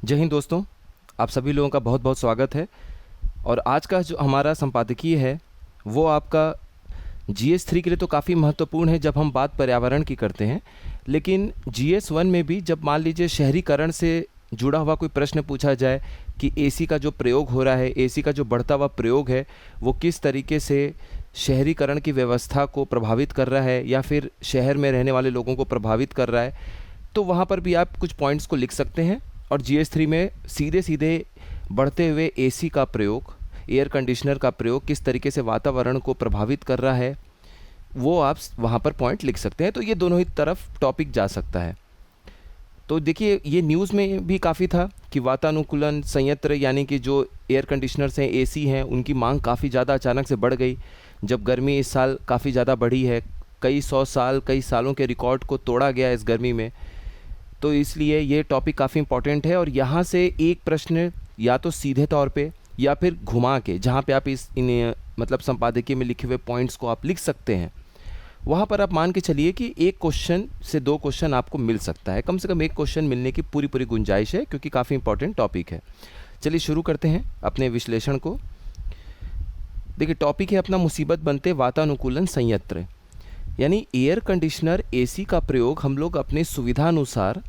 जय हिंद दोस्तों। आप सभी लोगों का बहुत बहुत स्वागत है। और आज का जो हमारा संपादकीय है वो आपका GS3 के लिए तो काफ़ी महत्वपूर्ण है जब हम बात पर्यावरण की करते हैं। लेकिन GS1 में भी जब मान लीजिए शहरीकरण से जुड़ा हुआ कोई प्रश्न पूछा जाए कि एसी का जो प्रयोग हो रहा है, एसी का जो बढ़ता हुआ प्रयोग है, वो किस तरीके से शहरीकरण की व्यवस्था को प्रभावित कर रहा है या फिर शहर में रहने वाले लोगों को प्रभावित कर रहा है, तो वहाँ पर भी आप कुछ पॉइंट्स को लिख सकते हैं। और GS3 में सीधे सीधे बढ़ते हुए एसी का प्रयोग, एयर कंडीशनर का प्रयोग किस तरीके से वातावरण को प्रभावित कर रहा है, वो आप वहाँ पर पॉइंट लिख सकते हैं। तो ये दोनों ही तरफ टॉपिक जा सकता है। तो देखिए, ये न्यूज़ में भी काफ़ी था कि वातानुकूलन संयंत्र यानी कि जो एयर कंडीशनर्स हैं, एसी हैं, उनकी मांग काफ़ी ज़्यादा अचानक से बढ़ गई। जब गर्मी इस साल काफ़ी ज़्यादा बढ़ी है, कई सौ साल, कई सालों के रिकॉर्ड को तोड़ा गया इस गर्मी में। तो इसलिए ये टॉपिक काफ़ी इम्पोर्टेंट है। और यहाँ से एक प्रश्न या तो सीधे तौर पे या फिर घुमा के, जहाँ पे आप इन मतलब संपादकीय में लिखे हुए पॉइंट्स को आप लिख सकते हैं, वहाँ पर आप मान के चलिए कि एक क्वेश्चन से दो क्वेश्चन आपको मिल सकता है। कम से कम एक क्वेश्चन मिलने की पूरी पूरी गुंजाइश है, क्योंकि काफ़ी इंपॉर्टेंट टॉपिक है। चलिए शुरू करते हैं अपने विश्लेषण को। देखिए, टॉपिक है अपना मुसीबत बनते वातानुकूलन संयंत्र, यानी एयर कंडीशनर, एसी का प्रयोग हम लोग अपने सुविधानुसार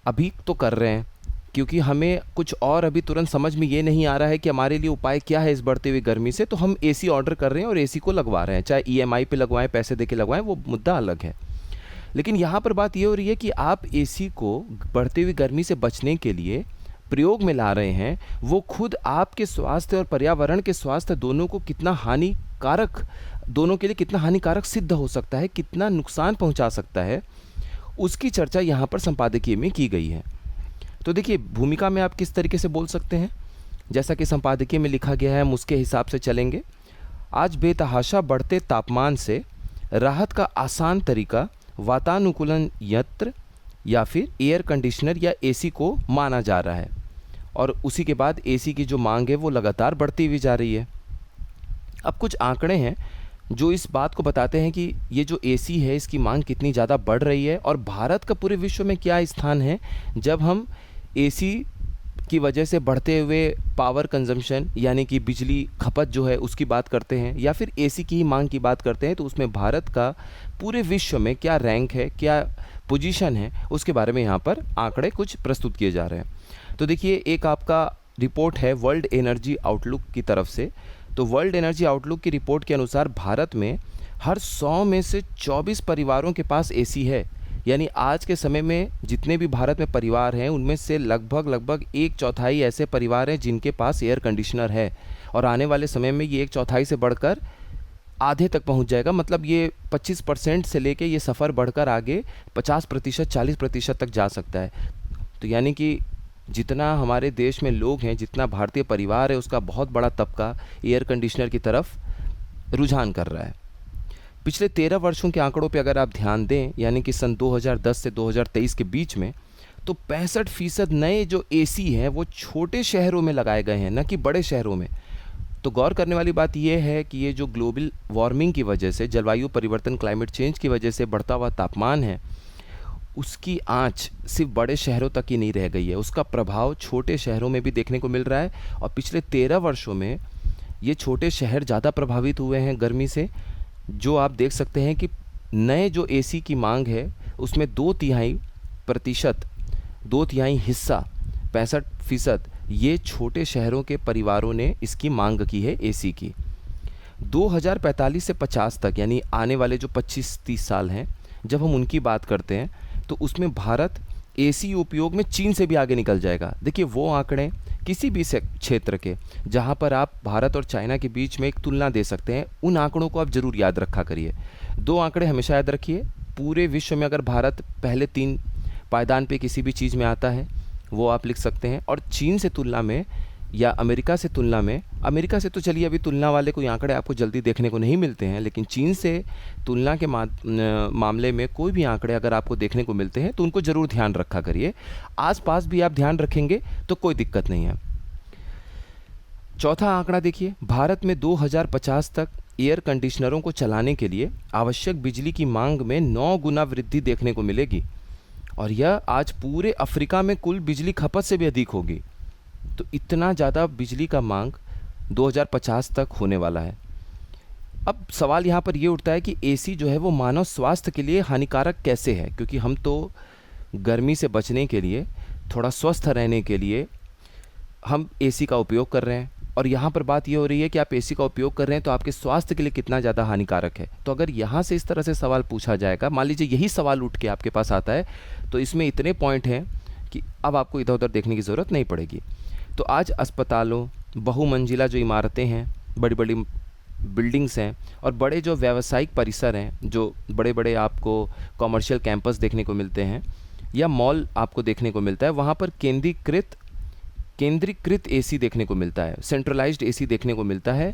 अभी तो कर रहे हैं, क्योंकि हमें कुछ और अभी तुरंत समझ में ये नहीं आ रहा है कि हमारे लिए उपाय क्या है इस बढ़ते हुए गर्मी से। तो हम एसी ऑर्डर कर रहे हैं और एसी को लगवा रहे हैं, चाहे EMI पे लगवाएं, पैसे दे के लगवाएं, वो मुद्दा अलग है। लेकिन यहाँ पर बात ये हो रही है कि आप एसी को बढ़ती हुई गर्मी से बचने के लिए प्रयोग में ला रहे हैं। वो खुद आपके स्वास्थ्य और पर्यावरण के स्वास्थ्य दोनों को कितना हानिकारक, दोनों के लिए कितना हानिकारक सिद्ध हो सकता है, कितना नुकसान पहुंचा सकता है, उसकी चर्चा यहाँ पर संपादकीय में की गई है। तो देखिए, भूमिका में आप किस तरीके से बोल सकते हैं, जैसा कि संपादकीय में लिखा गया है, हम उसके हिसाब से चलेंगे। आज बेतहाशा बढ़ते तापमान से राहत का आसान तरीका वातानुकूलन यंत्र या फिर एयर कंडीशनर या एसी को माना जा रहा है। और उसी के बाद एसी की जो मांग है वो लगातार बढ़ती हुई जा रही है। अब कुछ आंकड़े हैं जो इस बात को बताते हैं कि ये जो एसी है इसकी मांग कितनी ज़्यादा बढ़ रही है और भारत का पूरे विश्व में क्या स्थान है जब हम एसी की वजह से बढ़ते हुए पावर कंजम्पशन यानी कि बिजली खपत जो है उसकी बात करते हैं, या फिर एसी की ही मांग की बात करते हैं। तो उसमें भारत का पूरे विश्व में क्या रैंक है, क्या पोजीशन है, उसके बारे में यहाँ पर आंकड़े कुछ प्रस्तुत किए जा रहे हैं। तो देखिए, एक आपका रिपोर्ट है वर्ल्ड एनर्जी आउटलुक की तरफ से। तो वर्ल्ड एनर्जी आउटलुक की रिपोर्ट के अनुसार भारत में हर 100 में से 24 परिवारों के पास एसी है। यानी आज के समय में जितने भी भारत में परिवार हैं उनमें से लगभग एक चौथाई ऐसे परिवार हैं जिनके पास एयर कंडीशनर है। और आने वाले समय में ये एक चौथाई से बढ़कर आधे तक पहुंच जाएगा। मतलब ये 25% से लेके ये सफ़र बढ़कर आगे 50%, 40% तक जा सकता है। तो यानी कि जितना हमारे देश में लोग हैं, जितना भारतीय परिवार है, उसका बहुत बड़ा तबका एयर कंडीशनर की तरफ रुझान कर रहा है। पिछले 13 वर्षों के आंकड़ों पे अगर आप ध्यान दें, यानी कि सन 2010 से 2023 के बीच में, तो 65% नए जो एसी हैं वो छोटे शहरों में लगाए गए हैं, न कि बड़े शहरों में। तो गौर करने वाली बात यह है कि ये जो ग्लोबल वार्मिंग की वजह से, जलवायु परिवर्तन, क्लाइमेट चेंज की वजह से बढ़ता हुआ तापमान है, उसकी आंच सिर्फ बड़े शहरों तक ही नहीं रह गई है, उसका प्रभाव छोटे शहरों में भी देखने को मिल रहा है। और पिछले 13 वर्षों में ये छोटे शहर ज़्यादा प्रभावित हुए हैं गर्मी से। जो आप देख सकते हैं कि नए जो एसी की मांग है उसमें 2/3 हिस्सा, 65%, ये छोटे शहरों के परिवारों ने इसकी मांग की है एसी की। 2045 से 50 तक, यानी आने वाले जो 25-30 साल हैं, जब हम उनकी बात करते हैं तो उसमें भारत एसी उपयोग में चीन से भी आगे निकल जाएगा। देखिए, वो आंकड़े किसी भी क्षेत्र के जहां पर आप भारत और चाइना के बीच में एक तुलना दे सकते हैं, उन आंकड़ों को आप ज़रूर याद रखा करिए। दो आंकड़े हमेशा याद रखिए। पूरे विश्व में अगर भारत पहले 3 पायदान पे किसी भी चीज़ में आता है वो आप लिख सकते हैं। और चीन से तुलना में या अमेरिका से तुलना में, अमेरिका से तो चलिए अभी तुलना वाले कोई आंकड़े आपको जल्दी देखने को नहीं मिलते हैं, लेकिन चीन से तुलना के मामले में कोई भी आंकड़े अगर आपको देखने को मिलते हैं तो उनको ज़रूर ध्यान रखा करिए। आसपास भी आप ध्यान रखेंगे तो कोई दिक्कत नहीं है। चौथा आंकड़ा देखिए, भारत में 2050 तक एयर कंडीशनरों को चलाने के लिए आवश्यक बिजली की मांग में 9 गुना वृद्धि देखने को मिलेगी। और यह आज पूरे अफ्रीका में कुल बिजली खपत से भी अधिक होगी। तो इतना ज़्यादा बिजली का मांग 2050 तक होने वाला है। अब सवाल यहाँ पर ये उठता है कि एसी जो है वो मानव स्वास्थ्य के लिए हानिकारक कैसे है, क्योंकि हम तो गर्मी से बचने के लिए, थोड़ा स्वस्थ रहने के लिए हम एसी का उपयोग कर रहे हैं। और यहाँ पर बात ये हो रही है कि आप एसी का उपयोग कर रहे हैं तो आपके स्वास्थ्य के लिए कितना ज़्यादा हानिकारक है। तो अगर यहाँ से इस तरह से सवाल पूछा जाएगा, मान लीजिए यही सवाल उठ के आपके पास आता है, तो इसमें इतने पॉइंट हैं कि अब आपको इधर उधर देखने की ज़रूरत नहीं पड़ेगी। तो आज अस्पतालों, बहुमंजिला जो इमारतें हैं, बड़ी बड़ी बिल्डिंग्स हैं और बड़े जो व्यावसायिक परिसर हैं, जो बड़े बड़े आपको कॉमर्शियल कैंपस देखने को मिलते हैं या मॉल आपको देखने को मिलता है, वहाँ पर केंद्रीकृत एसी देखने को मिलता है, सेंट्रलाइज्ड एसी देखने को मिलता है,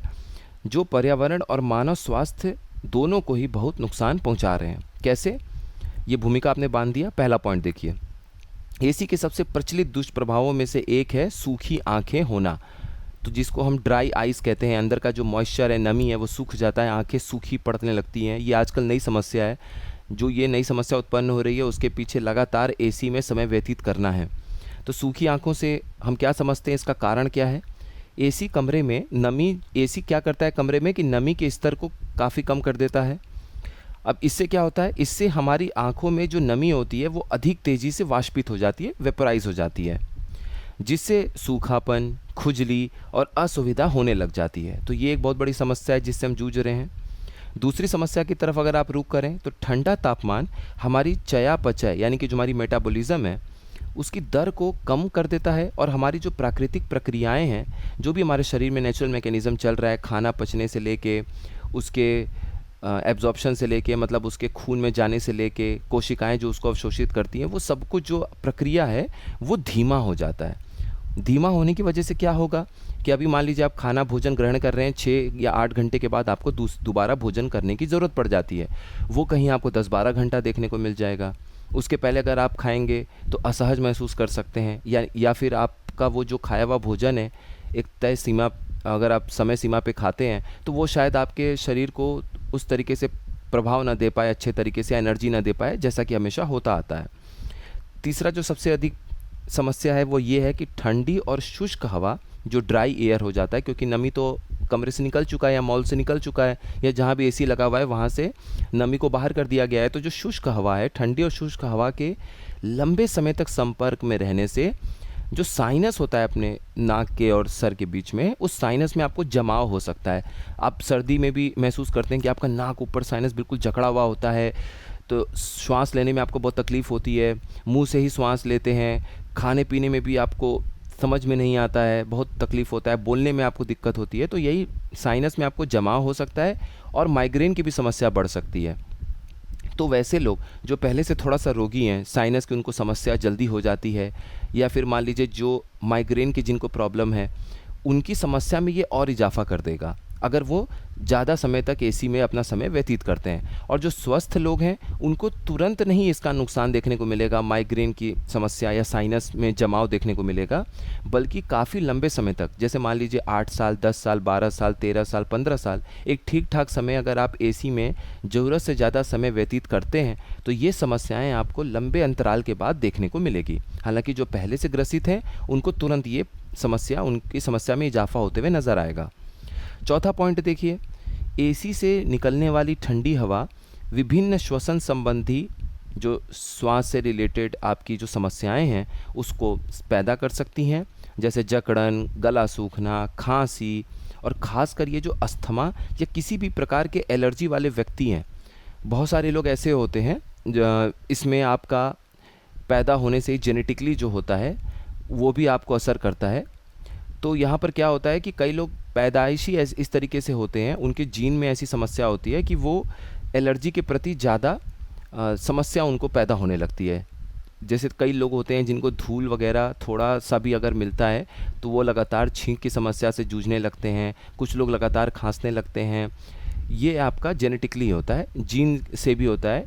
जो पर्यावरण और मानव स्वास्थ्य दोनों को ही बहुत नुकसान पहुंचा रहे हैं। कैसे, ये भूमिका आपने बांध दिया। पहला पॉइंट देखिए, एसी के सबसे प्रचलित दुष्प्रभावों में से एक है सूखी आंखें होना। तो जिसको हम ड्राई आइज कहते हैं, अंदर का जो मॉइस्चर है, नमी है, वो सूख जाता है, आंखें सूखी पड़ने लगती हैं। ये आजकल नई समस्या है। जो ये नई समस्या उत्पन्न हो रही है उसके पीछे लगातार एसी में समय व्यतीत करना है। तो सूखी आंखों से हम क्या समझते हैं, इसका कारण क्या है? एसी कमरे में नमी, एसी क्या करता है कमरे में कि नमी के स्तर को काफ़ी कम कर देता है। अब इससे क्या होता है, इससे हमारी आंखों में जो नमी होती है वो अधिक तेज़ी से वाष्पित हो जाती है, वेपोराइज हो जाती है, जिससे सूखापन, खुजली और असुविधा होने लग जाती है। तो ये एक बहुत बड़ी समस्या है जिससे हम जूझ रहे हैं। दूसरी समस्या की तरफ अगर आप रुख करें तो ठंडा तापमान हमारी चयापचय यानी कि जो हमारी मेटाबॉलिज्म है उसकी दर को कम कर देता है और हमारी जो प्राकृतिक प्रक्रियाएं हैं, जो भी हमारे शरीर में नेचुरल मैकेनिज़्म चल रहा है, खाना पचने से लेके उसके एब्जॉर्प्शन से लेके, मतलब उसके खून में जाने से लेके कोशिकाएं जो उसको अवशोषित करती हैं, वो सब कुछ जो प्रक्रिया है वो धीमा हो जाता है। धीमा होने की वजह से क्या होगा कि अभी मान लीजिए आप खाना भोजन ग्रहण कर रहे हैं, 6 या 8 घंटे के बाद आपको दोबारा भोजन करने की ज़रूरत पड़ जाती है। वो कहीं आपको 10-12 घंटा देखने को मिल जाएगा। उसके पहले अगर आप खाएंगे तो असहज महसूस कर सकते हैं, या फिर आपका वो जो खाया हुआ भोजन है एक तय सीमा, अगर आप समय सीमा पे खाते हैं तो वो शायद आपके शरीर को उस तरीके से प्रभाव ना दे पाए, अच्छे तरीके से एनर्जी ना दे पाए, जैसा कि हमेशा होता आता है। तीसरा जो सबसे अधिक समस्या है वो ये है कि ठंडी और शुष्क हवा, जो ड्राई एयर हो जाता है, क्योंकि नमी तो कमरे से निकल चुका है या मॉल से निकल चुका है या जहाँ भी एसी लगा हुआ है वहाँ से नमी को बाहर कर दिया गया है। तो जो शुष्क हवा है, ठंडी और शुष्क हवा के लंबे समय तक संपर्क में रहने से जो साइनस होता है अपने नाक के और सर के बीच में, उस साइनस में आपको जमाव हो सकता है। आप सर्दी में भी महसूस करते हैं कि आपका नाक ऊपर साइनस बिल्कुल जकड़ा हुआ होता है, तो श्वास लेने में आपको बहुत तकलीफ़ होती है, मुंह से ही श्वास लेते हैं, खाने पीने में भी आपको समझ में नहीं आता है, बहुत तकलीफ़ होता है, बोलने में आपको दिक्कत होती है। तो यही साइनस में आपको जमाव हो सकता है और माइग्रेन की भी समस्या बढ़ सकती है। तो वैसे लोग जो पहले से थोड़ा सा रोगी हैं, साइनस की उनको समस्या जल्दी हो जाती है, या फिर मान लीजिए जो माइग्रेन की जिनको प्रॉब्लम है, उनकी समस्या में ये और इजाफा कर देगा अगर वो ज़्यादा समय तक एसी में अपना समय व्यतीत करते हैं। और जो स्वस्थ लोग हैं उनको तुरंत नहीं इसका नुकसान देखने को मिलेगा, माइग्रेन की समस्या या साइनस में जमाव देखने को मिलेगा, बल्कि काफ़ी लंबे समय तक, जैसे मान लीजिए 8 साल, 10 साल, 12 साल, 13 साल, 15 साल, एक ठीक ठाक समय अगर आप एसी में ज़रूरत से ज़्यादा समय व्यतीत करते हैं तो ये समस्याएँ आपको लंबे अंतराल के बाद देखने को मिलेगी। हालाँकि जो पहले से ग्रसित हैं उनको तुरंत ये समस्या, उनकी समस्या में इजाफा होते हुए नज़र आएगा। चौथा पॉइंट देखिए, एसी से निकलने वाली ठंडी हवा विभिन्न श्वसन संबंधी जो श्वास से रिलेटेड आपकी जो समस्याएं हैं उसको पैदा कर सकती हैं, जैसे जकड़न, गला सूखना, खांसी, और ख़ासकर ये जो अस्थमा या किसी भी प्रकार के एलर्जी वाले व्यक्ति हैं, बहुत सारे लोग ऐसे होते हैं इसमें आपका पैदा होने से ही जेनेटिकली जो होता है वो भी आपको असर करता है। तो यहाँ पर क्या होता है कि कई लोग पैदाइशी इस तरीके से होते हैं, उनके जीन में ऐसी समस्या होती है कि वो एलर्जी के प्रति ज़्यादा समस्या उनको पैदा होने लगती है। जैसे कई लोग होते हैं जिनको धूल वगैरह थोड़ा सा भी अगर मिलता है तो वो लगातार छींक की समस्या से जूझने लगते हैं, कुछ लोग लगातार खांसने लगते हैं। ये आपका जेनेटिकली होता है, जीन से भी होता है,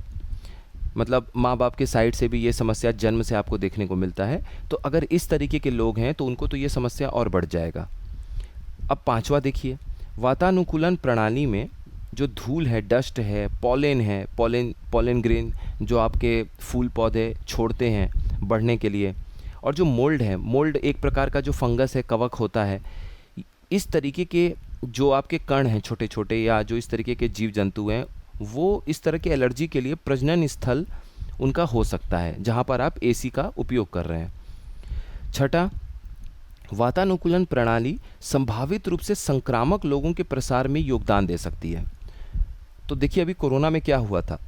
मतलब माँ बाप के साइड से भी ये समस्या जन्म से आपको देखने को मिलता है। तो अगर इस तरीके के लोग हैं तो उनको तो ये समस्या और बढ़ जाएगा। अब पांचवा देखिए, वातानुकूलन प्रणाली में जो धूल है, डस्ट है, पॉलन ग्रेन जो आपके फूल पौधे छोड़ते हैं बढ़ने के लिए, और जो मोल्ड है, मोल्ड एक प्रकार का जो फंगस है, कवक होता है, इस तरीके के जो आपके कण हैं छोटे छोटे, या जो इस तरीके के जीव जंतु हैं, वो इस तरह के एलर्जी के लिए प्रजनन स्थल उनका हो सकता है जहाँ पर आप एसी का उपयोग कर रहे हैं। छठा, वातानुकूलन प्रणाली संभावित रूप से संक्रामक लोगों के प्रसार में योगदान दे सकती है। तो देखिए अभी कोरोना में क्या हुआ था।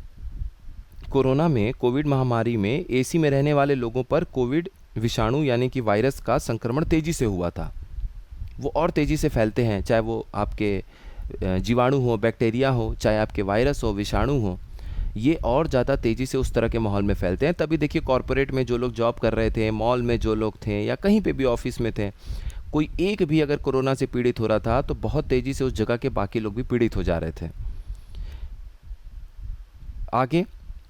कोरोना में, कोविड महामारी में एसी में रहने वाले लोगों पर कोविड विषाणु यानी कि वायरस का संक्रमण तेज़ी से हुआ था। वो और तेज़ी से फैलते हैं, चाहे वो आपके जीवाणु हो, बैक्टीरिया हो, चाहे आपके वायरस हो, विषाणु हो, ये और ज़्यादा तेज़ी से उस तरह के माहौल में फैलते हैं। तभी देखिए कॉरपोरेट में जो लोग जॉब कर रहे थे, मॉल में जो लोग थे, या कहीं पे भी ऑफिस में थे, कोई एक भी अगर कोरोना से पीड़ित हो रहा था तो बहुत तेज़ी से उस जगह के बाकी लोग भी पीड़ित हो जा रहे थे। आगे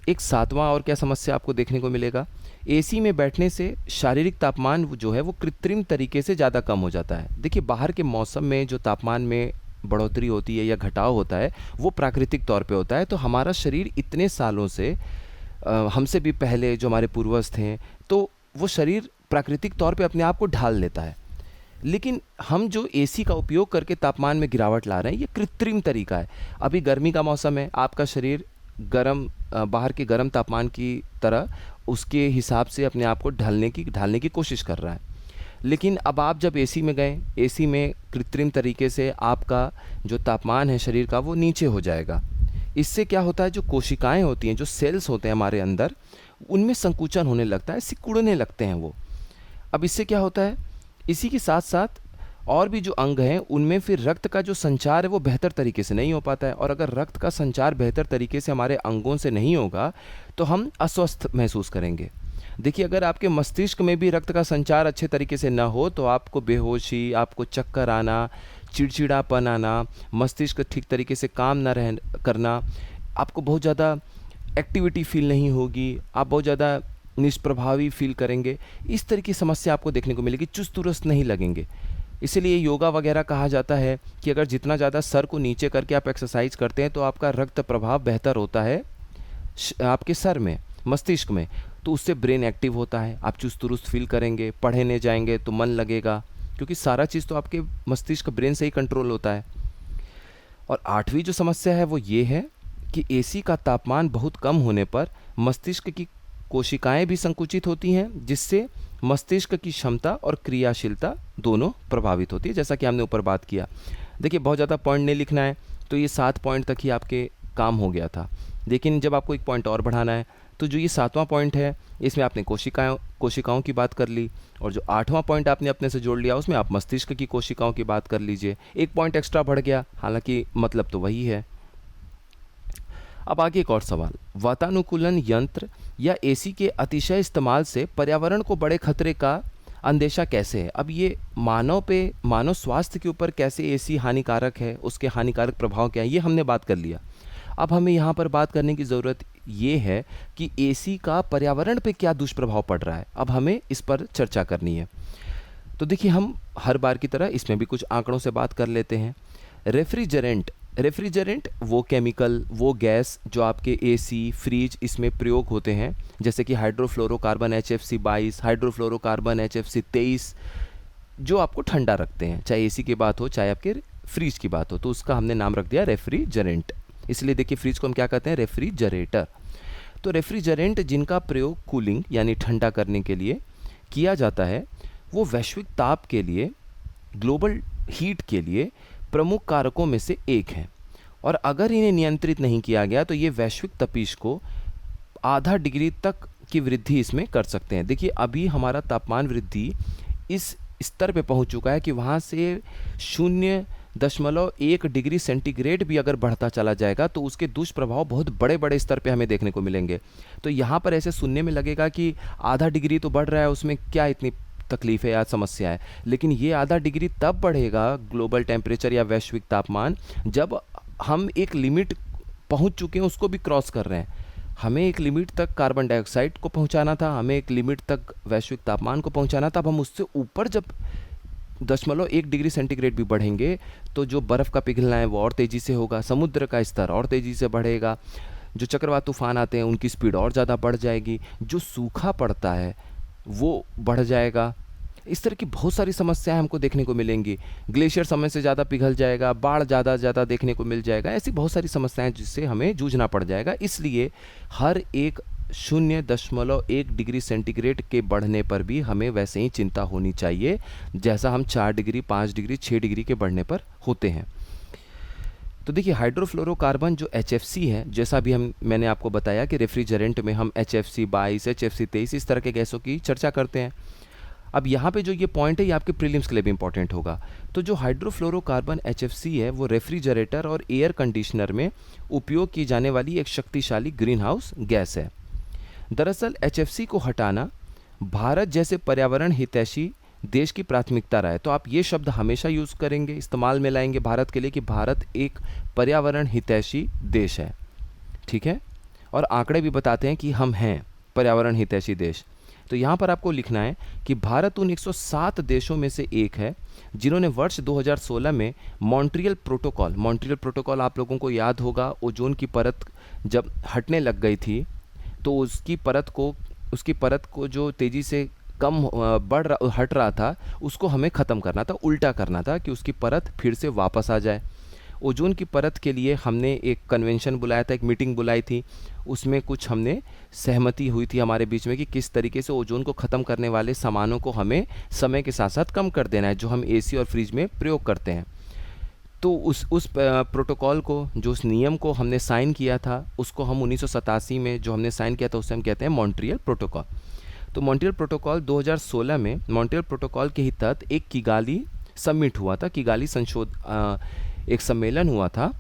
एक सातवां और क्या समस्या आपको देखने को मिलेगा, एसी में बैठने से शारीरिक तापमान जो है वो कृत्रिम तरीके से ज़्यादा कम हो जाता है। देखिए बाहर के मौसम में जो तापमान में बढ़ोतरी होती है या घटाव होता है वो प्राकृतिक तौर पे होता है। तो हमारा शरीर इतने सालों से हमसे भी पहले जो हमारे पूर्वज थे, तो वो शरीर प्राकृतिक तौर पे अपने आप को ढाल लेता है। लेकिन हम जो एसी का उपयोग करके तापमान में गिरावट ला रहे हैं, ये कृत्रिम तरीका है। अभी गर्मी का मौसम है, आपका शरीर बाहर के गर्म तापमान की तरह उसके हिसाब से अपने आप को ढालने की कोशिश कर रहा है। लेकिन अब आप जब एसी में गए, एसी में कृत्रिम तरीके से आपका जो तापमान है शरीर का वो नीचे हो जाएगा। इससे क्या होता है, जो कोशिकाएं होती हैं, जो सेल्स होते हैं हमारे अंदर, उनमें संकुचन होने लगता है, सिकुड़ने लगते हैं वो। अब इससे क्या होता है, इसी के साथ साथ और भी जो अंग हैं उनमें फिर रक्त का जो संचार है वो बेहतर तरीके से नहीं हो पाता है। और अगर रक्त का संचार बेहतर तरीके से हमारे अंगों से नहीं होगा तो हम अस्वस्थ महसूस करेंगे। देखिए अगर आपके मस्तिष्क में भी रक्त का संचार अच्छे तरीके से ना हो तो आपको बेहोशी, आपको चक्कर आना, चिड़चिड़ापन आना, मस्तिष्क ठीक तरीके से काम ना करना, आपको बहुत ज़्यादा एक्टिविटी फील नहीं होगी, आप बहुत ज़्यादा निष्प्रभावी फील करेंगे। इस तरह की समस्या आपको देखने को मिलेगी, चुस्त दुरुस्त नहीं लगेंगे। इसीलिए योगा वगैरह कहा जाता है कि अगर जितना ज़्यादा सर को नीचे करके आप एक्सरसाइज करते हैं तो आपका रक्त प्रभाव बेहतर होता है आपके सर में, मस्तिष्क में, तो उससे ब्रेन एक्टिव होता है, आप चुस्त दुरुस्त फील करेंगे, पढ़ने जाएंगे तो मन लगेगा, क्योंकि सारा चीज़ तो आपके मस्तिष्क ब्रेन से ही कंट्रोल होता है। और आठवीं जो समस्या है वो ये है कि एसी का तापमान बहुत कम होने पर मस्तिष्क की कोशिकाएं भी संकुचित होती हैं, जिससे मस्तिष्क की क्षमता और क्रियाशीलता दोनों प्रभावित होती है, जैसा कि हमने ऊपर बात किया। देखिए बहुत ज़्यादा पॉइंट नहीं लिखना है, तो ये 7 पॉइंट तक ही आपके काम हो गया था। लेकिन जब आपको एक पॉइंट और बढ़ाना है तो जो ये 7वां पॉइंट है इसमें आपने कोशिकाओं की बात कर ली, और जो 8वां पॉइंट आपने अपने से जोड़ लिया उसमें आप मस्तिष्क की कोशिकाओं की बात कर लीजिए। एक पॉइंट एक्स्ट्रा बढ़ गया, हालांकि मतलब तो वही है। अब आगे एक और सवाल, वातानुकूलन यंत्र या एसी के अतिशय इस्तेमाल से पर्यावरण को बड़े खतरे का अंदेशा कैसे है। अब ये मानव स्वास्थ्य के ऊपर कैसे एसी हानिकारक है, उसके हानिकारक प्रभाव क्या है, ये हमने बात कर लिया। अब हमें यहाँ पर बात करने की ज़रूरत ये है कि एसी का पर्यावरण पे क्या दुष्प्रभाव पड़ रहा है। अब हमें इस पर चर्चा करनी है। तो देखिए हम हर बार की तरह इसमें भी कुछ आंकड़ों से बात कर लेते हैं। रेफ्रिजरेंट वो केमिकल, वो गैस जो आपके एसी, फ्रिज इसमें प्रयोग होते हैं, जैसे कि हाइड्रोफ्लोरोकार्बन HFC-22, हाइड्रोफ्लोरोकार्बन HFC-23, जो आपको ठंडा रखते हैं, चाहे एसी की बात हो चाहे आपके फ्रिज की बात हो, तो उसका हमने नाम रख दिया रेफ्रिजरेंट। इसलिए देखिए फ्रिज को हम क्या कहते हैं, रेफ्रिजरेटर। तो रेफ्रिजरेंट जिनका प्रयोग कूलिंग यानी ठंडा करने के लिए किया जाता है, वो वैश्विक ताप के लिए, ग्लोबल हीट के लिए प्रमुख कारकों में से एक हैं। और अगर इन्हें नियंत्रित नहीं किया गया तो ये वैश्विक तपिश को आधा डिग्री तक की वृद्धि इसमें कर सकते हैं। देखिए अभी हमारा तापमान वृद्धि इस स्तर पे पहुंच चुका है कि वहाँ से 0.1 डिग्री सेंटीग्रेड भी अगर बढ़ता चला जाएगा तो उसके दुष्प्रभाव बहुत बड़े बड़े स्तर पे हमें देखने को मिलेंगे। तो यहाँ पर ऐसे सुनने में लगेगा कि आधा डिग्री तो बढ़ रहा है, उसमें क्या इतनी तकलीफ है या समस्या है, लेकिन ये आधा डिग्री तब बढ़ेगा ग्लोबल टेम्परेचर या वैश्विक तापमान जब हम एक लिमिट पहुंच चुके हैं, उसको भी क्रॉस कर रहे हैं। हमें एक लिमिट तक कार्बन डाइऑक्साइड को पहुंचाना था, हमें एक लिमिट तक वैश्विक तापमान को पहुंचाना था। अब हम उससे ऊपर जब 0.1 डिग्री सेंटीग्रेड भी बढ़ेंगे तो जो बर्फ़ का पिघलना है वो और तेज़ी से होगा, समुद्र का स्तर और तेज़ी से बढ़ेगा, जो चक्रवात तूफान आते हैं उनकी स्पीड और ज़्यादा बढ़ जाएगी, जो सूखा पड़ता है वो बढ़ जाएगा। इस तरह की बहुत सारी समस्याएं हमको देखने को मिलेंगी। ग्लेशियर समय से ज़्यादा पिघल जाएगा, बाढ़ ज़्यादा देखने को मिल जाएगा। ऐसी बहुत सारी समस्याएं जिससे हमें जूझना पड़ जाएगा। इसलिए हर एक 0.1 डिग्री सेंटीग्रेड के बढ़ने पर भी हमें वैसे ही चिंता होनी चाहिए जैसा हम 4 डिग्री, 5 डिग्री, 6 डिग्री के बढ़ने पर होते हैं। तो देखिए, हाइड्रोफ्लोरोकार्बन जो HFC है, जैसा भी मैंने आपको बताया कि रेफ्रिजरेंट में हम HFC-22, HFC-23 इस तरह के गैसों की चर्चा करते हैं। अब यहाँ पे जो ये पॉइंट है ये आपके प्रीलिम्स के लिए भी इंपॉर्टेंट होगा। तो जो हाइड्रोफ्लोरोकार्बन HFC है वो रेफ्रिजरेटर और एयर कंडीशनर में उपयोग की जाने वाली एक शक्तिशाली ग्रीन हाउस गैस है। दरअसल HFC को हटाना भारत जैसे पर्यावरण हितैषी देश की प्राथमिकता रहा है। तो आप ये शब्द हमेशा यूज़ करेंगे, इस्तेमाल में लाएंगे भारत के लिए कि भारत एक पर्यावरण हितैषी देश है, ठीक है। और आंकड़े भी बताते हैं कि हम हैं पर्यावरण हितैषी देश। तो यहाँ पर आपको लिखना है कि भारत उन 107 देशों में से एक है जिन्होंने वर्ष 2016 में मॉन्ट्रियल प्रोटोकॉल आप लोगों को याद होगा, ओजोन की परत जब हटने लग गई थी तो उसकी परत को जो तेज़ी से हट रहा था उसको हमें ख़त्म करना था, उल्टा करना था कि उसकी परत फिर से वापस आ जाए। ओजोन की परत के लिए हमने एक कन्वेंशन बुलाया था, एक मीटिंग बुलाई थी। उसमें कुछ हमने सहमति हुई थी हमारे बीच में कि किस तरीके से ओजोन को ख़त्म करने वाले सामानों को हमें समय के साथ साथ कम कर देना है, जो हम एसी और फ्रिज में प्रयोग करते हैं। तो उस प्रोटोकॉल को, जो उस नियम को हमने साइन किया था, उसको हम 1987 में जो हमने साइन किया था उसे हम कहते हैं मॉन्ट्रियल प्रोटोकॉल। तो मॉन्ट्रियल प्रोटोकॉल 2016 में मॉन्ट्रियल प्रोटोकॉल के ही तहत एक किगाली समिट हुआ था, किगाली एक सम्मेलन हुआ था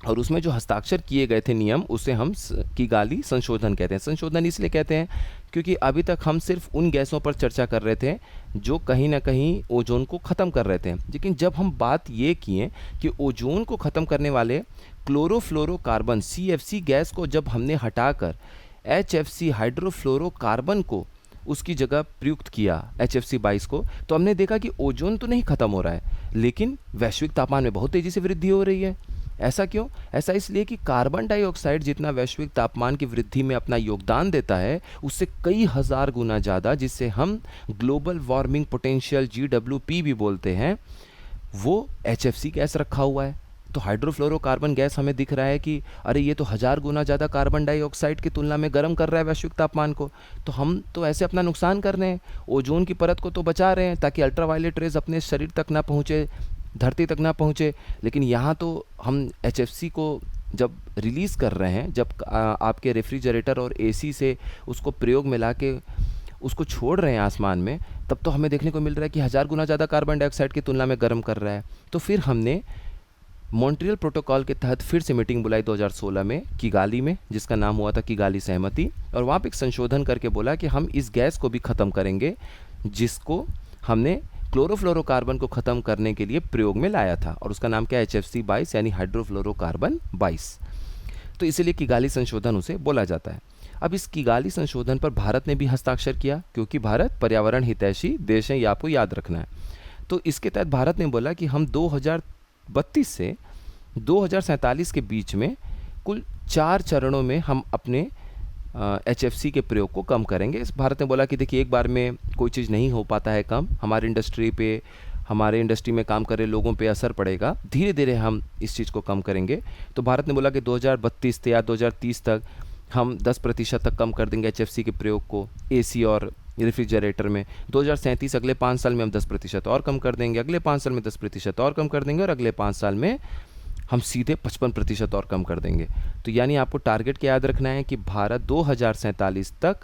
और उसमें जो हस्ताक्षर किए गए थे नियम, उसे हम किगाली संशोधन कहते हैं। संशोधन इसलिए कहते हैं क्योंकि अभी तक हम सिर्फ उन गैसों पर चर्चा कर रहे थे जो कहीं ना कहीं ओजोन को ख़त्म कर रहे थे, लेकिन जब हम बात ये किए कि ओजोन को ख़त्म करने वाले क्लोरोफ्लोरोकार्बन CFC गैस को जब हमने हटाकर HFC हाइड्रोफ्लोरोकार्बन को उसकी जगह प्रयुक्त किया HFC-22 को, तो हमने देखा कि ओजोन तो नहीं ख़त्म हो रहा है लेकिन वैश्विक तापमान में बहुत तेज़ी से वृद्धि हो रही है। ऐसा क्यों? ऐसा इसलिए कि कार्बन डाइऑक्साइड जितना वैश्विक तापमान की वृद्धि में अपना योगदान देता है उससे कई हज़ार गुना ज़्यादा, जिससे हम ग्लोबल वार्मिंग पोटेंशियल GWP भी बोलते हैं, वो HFC गैस रखा हुआ है। तो हाइड्रोफ्लोरोकार्बन गैस हमें दिख रहा है कि अरे ये तो 1000 गुना ज़्यादा कार्बन डाइऑक्साइड की तुलना में गर्म कर रहा है वैश्विक तापमान को, तो हम तो ऐसे अपना नुकसान कर रहे हैं। ओजोन की परत को तो बचा रहे हैं ताकि अल्ट्रावायलेट रेज अपने शरीर तक ना पहुँचे, धरती तक ना पहुँचे, लेकिन यहाँ तो हम HFC को जब रिलीज़ कर रहे हैं, जब आपके रेफ्रिजरेटर और AC से उसको प्रयोग में ला के उसको छोड़ रहे हैं आसमान में, तब तो हमें देखने को मिल रहा है कि 1000 गुना ज़्यादा कार्बन डाइऑक्साइड की तुलना में गर्म कर रहा है। तो फिर हमने मॉन्ट्रियल प्रोटोकॉल के तहत फिर से मीटिंग बुलाई 2016 में किगाली में, जिसका नाम हुआ था किगाली सहमति, और वहाँ पे एक संशोधन करके बोला कि हम इस गैस को भी ख़त्म करेंगे जिसको हमने क्लोरोफ्लोरोकार्बन को ख़त्म करने के लिए प्रयोग में लाया था, और उसका नाम क्या है? HFC-22 यानी हाइड्रोफ्लोरोकार्बन 22। तो इसीलिए किगाली संशोधन उसे बोला जाता है। अब इस किगाली संशोधन पर भारत ने भी हस्ताक्षर किया क्योंकि भारत पर्यावरण हितैषी देश है, ये आपको याद रखना है। तो इसके तहत भारत ने बोला कि हम 2032 से 2047 के बीच में कुल 4 चरणों में हम अपने HFC के प्रयोग को कम करेंगे। इस भारत ने बोला कि देखिए, एक बार में कोई चीज़ नहीं हो पाता है कम, हमारे इंडस्ट्री में काम कर रहे लोगों पे असर पड़ेगा, धीरे धीरे हम इस चीज़ को कम करेंगे। तो भारत ने बोला कि 2032 या 2030 तक हम 10% तक कम कर देंगे HFC के प्रयोग को AC और रेफ्रिजरेटर में। 2037 अगले 5 साल में हम 10% और कम कर देंगे, अगले 5 साल में 10% और कम कर देंगे, और अगले 5 साल में हम सीधे 55% और कम कर देंगे। तो यानी आपको टारगेट क्या याद रखना है कि भारत 2047 तक,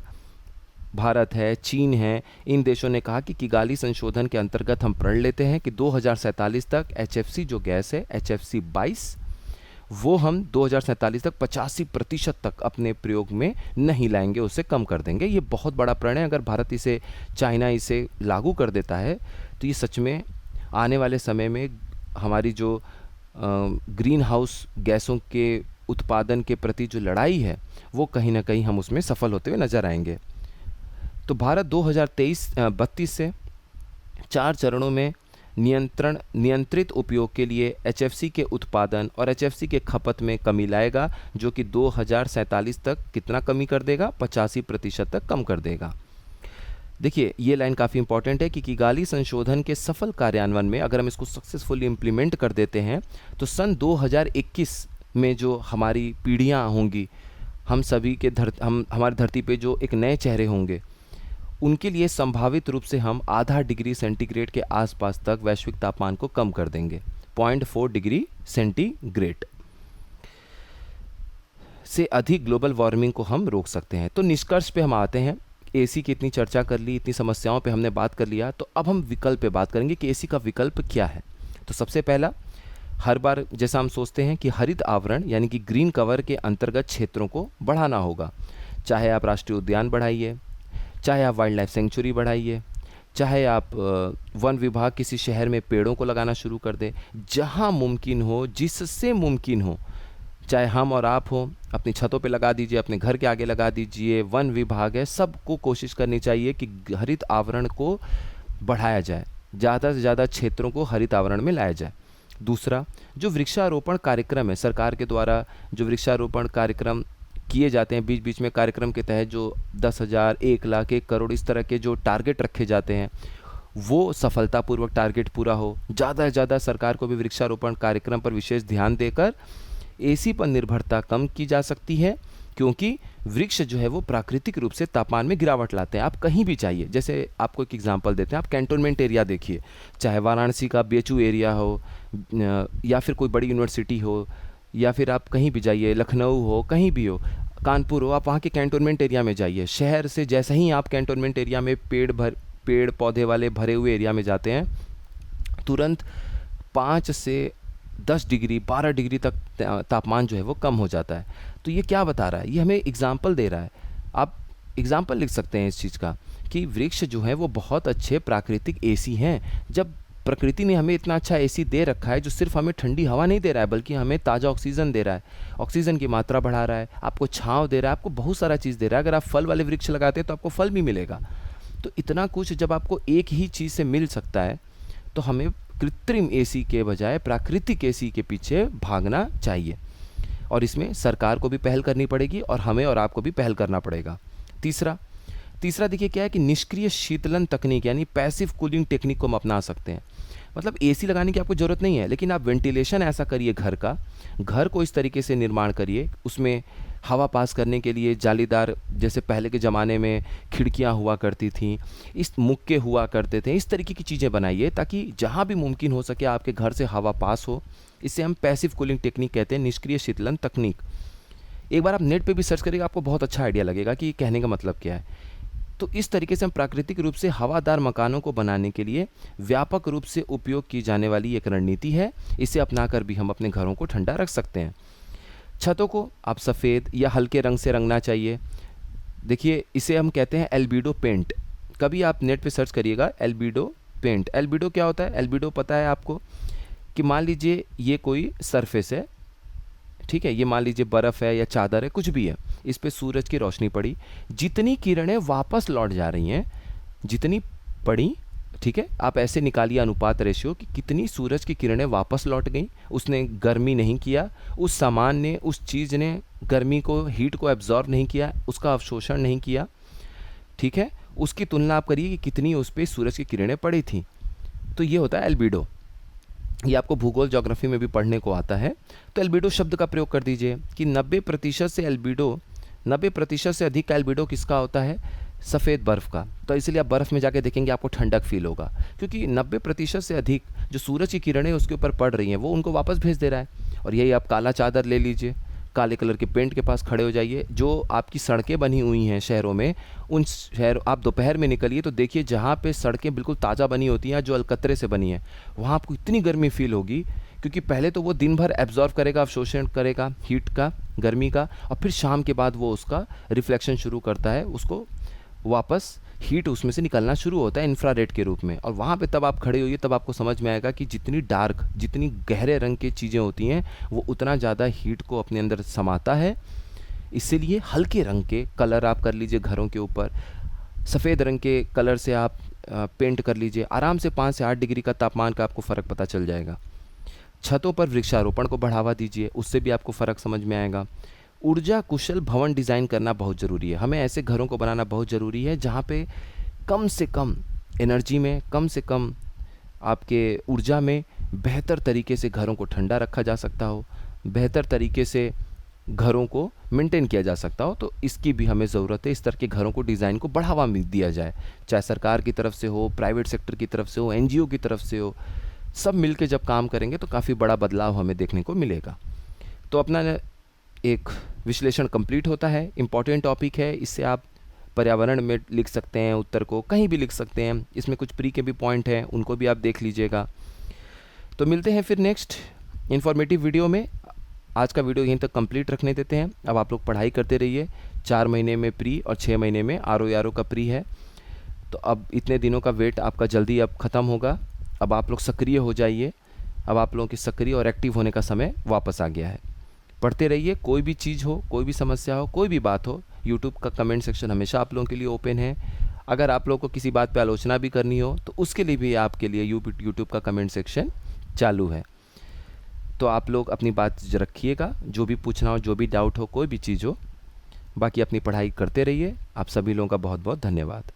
भारत है, चीन है, इन देशों ने कहा कि किगाली संशोधन के अंतर्गत हम प्रण लेते हैं कि 2047 तक HFC जो गैस है HFC-22, वो हम 2047 तक 85% तक अपने प्रयोग में नहीं लाएंगे, उसे कम कर देंगे। ये बहुत बड़ा प्रण है। अगर भारत चाइना इसे लागू कर देता है तो ये सच में आने वाले समय में हमारी जो ग्रीन हाउस गैसों के उत्पादन के प्रति जो लड़ाई है वो कहीं ना कहीं हम उसमें सफल होते हुए नज़र आएंगे। तो भारत 2032 से 4 चरणों में नियंत्रित उपयोग के लिए एचएफसी के उत्पादन और एचएफसी के खपत में कमी लाएगा, जो कि 2047 तक कितना कमी कर देगा, 85% तक कम कर देगा। देखिए ये लाइन काफ़ी इंपॉर्टेंट है कि किगाली संशोधन के सफल कार्यान्वयन में अगर हम इसको सक्सेसफुली इम्प्लीमेंट कर देते हैं तो सन 2021 में जो हमारी पीढ़ियाँ होंगी, हम सभी के हमारी धरती पे जो एक नए चेहरे होंगे, उनके लिए संभावित रूप से हम आधा डिग्री सेंटीग्रेड के आसपास तक वैश्विक तापमान को कम कर देंगे। 0.4 डिग्री सेंटीग्रेड से अधिक ग्लोबल वार्मिंग को हम रोक सकते हैं। तो निष्कर्ष पे हम आते हैं। एसी की इतनी चर्चा कर ली, इतनी समस्याओं पे हमने बात कर लिया, तो अब हम विकल्प पे बात करेंगे कि एसी का विकल्प क्या है। तो सबसे पहला, हर बार जैसा हम सोचते हैं कि हरित आवरण यानी कि ग्रीन कवर के अंतर्गत क्षेत्रों को बढ़ाना होगा। चाहे आप राष्ट्रीय उद्यान बढ़ाइए, चाहे आप वाइल्ड लाइफ सेंचुरी बढ़ाइए, चाहे आप वन विभाग किसी शहर में पेड़ों को लगाना शुरू कर दे, जहाँ मुमकिन हो, जिससे मुमकिन हो, चाहे हम और आप हो, अपनी छतों पे लगा दीजिए, अपने घर के आगे लगा दीजिए, वन विभाग है, सबको कोशिश करनी चाहिए कि हरित आवरण को बढ़ाया जाए, ज़्यादा से ज़्यादा क्षेत्रों को हरित आवरण में लाया जाए। दूसरा, जो वृक्षारोपण कार्यक्रम है, सरकार के द्वारा जो वृक्षारोपण कार्यक्रम किए जाते हैं, बीच बीच में कार्यक्रम के तहत जो 10,000, 1 लाख, 1 करोड़ इस तरह के जो टारगेट रखे जाते हैं, वो सफलतापूर्वक टारगेट पूरा हो। ज़्यादा से ज़्यादा सरकार को भी वृक्षारोपण कार्यक्रम पर विशेष ध्यान देकर एसी पर निर्भरता कम की जा सकती है, क्योंकि वृक्ष जो है वो प्राकृतिक रूप से तापमान में गिरावट लाते हैं। आप कहीं भी चाहिए, जैसे आपको एक एग्जांपल देते हैं, आप कैंटोनमेंट एरिया देखिए, चाहे वाराणसी का बीएचयू एरिया हो या फिर कोई बड़ी यूनिवर्सिटी हो, या फिर आप कहीं भी जाइए, लखनऊ हो, कहीं भी हो, कानपुर हो, आप वहाँ के कैंटोनमेंट एरिया में जाइए। शहर से जैसे ही आप कैंटोनमेंट एरिया में पेड़ पौधे वाले भरे हुए एरिया में जाते हैं, तुरंत 5 से 10 डिग्री 12 डिग्री तक तापमान जो है वो कम हो जाता है। तो ये क्या बता रहा है, ये हमें एग्जाम्पल दे रहा है। आप एग्जाम्पल लिख सकते हैं इस चीज़ का कि वृक्ष जो है वो बहुत अच्छे प्राकृतिक एसी हैं। जब प्रकृति ने हमें इतना अच्छा एसी दे रखा है, जो सिर्फ हमें ठंडी हवा नहीं दे रहा है बल्कि हमें ताज़ा ऑक्सीजन दे रहा है, ऑक्सीजन की मात्रा बढ़ा रहा है, आपको छाँव दे रहा है, आपको बहुत सारा चीज़ दे रहा है। अगर आप फल वाले वृक्ष लगाते हैं तो आपको फल भी मिलेगा। तो इतना कुछ जब आपको एक ही चीज़ से मिल सकता है, तो हमें कृत्रिम एसी के बजाय प्राकृतिक एसी के पीछे भागना चाहिए, और इसमें सरकार को भी पहल करनी पड़ेगी और हमें और आपको भी पहल करना पड़ेगा। तीसरा देखिए क्या है कि निष्क्रिय शीतलन तकनीक यानी पैसिव कूलिंग टेक्निक को हम अपना सकते हैं। मतलब एसी लगाने की आपको ज़रूरत नहीं है, लेकिन आप वेंटिलेशन ऐसा करिए, घर को इस तरीके से निर्माण करिए, उसमें हवा पास करने के लिए जालीदार, जैसे पहले के ज़माने में खिड़कियां हुआ करती थीं, इस मुक्के हुआ करते थे, इस तरीके की चीज़ें बनाइए ताकि जहां भी मुमकिन हो सके आपके घर से हवा पास हो। इसे हम पैसिव कूलिंग टेक्निक कहते हैं, निष्क्रिय शीतलन तकनीक। एक बार आप नेट पे भी सर्च करिएगा, आपको बहुत अच्छा आइडिया लगेगा कि कहने का मतलब क्या है। तो इस तरीके से हम प्राकृतिक रूप से हवादार मकानों को बनाने के लिए व्यापक रूप से उपयोग की जाने वाली एक रणनीति है। इसे अपनाकर भी हम अपने घरों को ठंडा रख सकते हैं। छतों को आप सफ़ेद या हल्के रंग से रंगना चाहिए। देखिए इसे हम कहते हैं एल्बिडो पेंट। कभी आप नेट पे सर्च करिएगा एल्बिडो पेंट। एल्बिडो क्या होता है? एल्बिडो पता है आपको कि मान लीजिए ये कोई सरफेस है, ठीक है, ये मान लीजिए बर्फ़ है या चादर है, कुछ भी है, इस पे सूरज की रोशनी पड़ी, जितनी किरणें वापस लौट जा रही हैं, जितनी पड़ी, ठीक है, आप ऐसे निकालिए अनुपात रेशियो कि कितनी सूरज की किरणें वापस लौट गई। उसने गर्मी नहीं किया, उस सामान ने, उस चीज़ ने गर्मी को, हीट को एब्जॉर्ब नहीं किया, उसका अवशोषण नहीं किया, ठीक है। उसकी तुलना आप करिए कि कितनी उस पर सूरज की किरणें पड़ी थी। तो ये होता है एल्बिडो। ये आपको भूगोल ज्योग्राफी में भी पढ़ने को आता है। तो एल्बिडो शब्द का प्रयोग कर दीजिए कि 90% से एल्बिडो, 90% से अधिक का एल्बिडो किसका होता है? सफ़ेद बर्फ़ का। तो इसलिए आप बर्फ़ में जाके देखेंगे आपको ठंडक फील होगा, क्योंकि 90% से अधिक जो सूरज की किरणें उसके ऊपर पड़ रही हैं वो उनको वापस भेज दे रहा है। और यही आप काला चादर ले लीजिए, काले कलर के पेंट के पास खड़े हो जाइए। जो आपकी सड़कें बनी हुई हैं शहरों में, उन शहर, आप दोपहर में निकलिए तो देखिए जहाँ पे सड़कें बिल्कुल ताज़ा बनी होती हैं, जो अलकतरे से बनी हैं, वहाँ आपको इतनी गर्मी फील होगी, क्योंकि पहले तो वो दिन भर एब्जॉर्व करेगा, अवशोषण करेगा हीट का, गर्मी का, और फिर शाम के बाद वो उसका रिफ्लेक्शन शुरू करता है, उसको वापस हीट उसमें से निकलना शुरू होता है इंफ्रारेड के रूप में। और वहाँ पे तब आप खड़े होइए, तब आपको समझ में आएगा कि जितनी डार्क, जितनी गहरे रंग की चीज़ें होती हैं वो उतना ज़्यादा हीट को अपने अंदर समाता है। इसीलिए हल्के रंग के कलर आप कर लीजिए घरों के ऊपर। सफ़ेद रंग के कलर से आप पेंट कर लीजिए, आराम से 5 से 8 डिग्री का तापमान का आपको फ़र्क पता चल जाएगा। छतों पर वृक्षारोपण को बढ़ावा दीजिए, उससे भी आपको फ़र्क समझ में आएगा। ऊर्जा कुशल भवन डिज़ाइन करना बहुत ज़रूरी है। हमें ऐसे घरों को बनाना बहुत ज़रूरी है जहाँ पे कम से कम एनर्जी में, कम से कम आपके ऊर्जा में बेहतर तरीके से घरों को ठंडा रखा जा सकता हो, बेहतर तरीके से घरों को मेंटेन किया जा सकता हो। तो इसकी भी हमें ज़रूरत है, इस तरह के घरों को डिज़ाइन को बढ़ावा दिया जाए, चाहे सरकार की तरफ से हो, प्राइवेट सेक्टर की तरफ से हो, एनजीओ की तरफ से हो। सब मिलके जब काम करेंगे तो काफ़ी बड़ा बदलाव हमें देखने को मिलेगा। तो अपना एक विश्लेषण कंप्लीट होता है। इम्पॉर्टेंट टॉपिक है, इससे आप पर्यावरण में लिख सकते हैं, उत्तर को कहीं भी लिख सकते हैं। इसमें कुछ प्री के भी पॉइंट हैं, उनको भी आप देख लीजिएगा। तो मिलते हैं फिर नेक्स्ट इन्फॉर्मेटिव वीडियो में। आज का वीडियो यहीं तक कंप्लीट रखने देते हैं। अब आप लोग पढ़ाई करते रहिए। 4 महीने में प्री और 6 महीने में आर का प्री है। तो अब इतने दिनों का वेट आपका जल्दी अब ख़त्म होगा। अब आप लोग सक्रिय हो जाइए। अब आप लोगों की सक्रिय और एक्टिव होने का समय वापस आ गया है। पढ़ते रहिए। कोई भी चीज़ हो, कोई भी समस्या हो, कोई भी बात हो, यूट्यूब का कमेंट सेक्शन हमेशा आप लोगों के लिए ओपन है। अगर आप लोगों को किसी बात पे आलोचना भी करनी हो तो उसके लिए भी आपके लिए यूट्यूब का कमेंट सेक्शन चालू है। तो आप लोग अपनी बात रखिएगा, जो भी पूछना हो, जो भी डाउट हो, कोई भी चीज़ हो। बाकी अपनी पढ़ाई करते रहिए। आप सभी लोगों का बहुत बहुत धन्यवाद।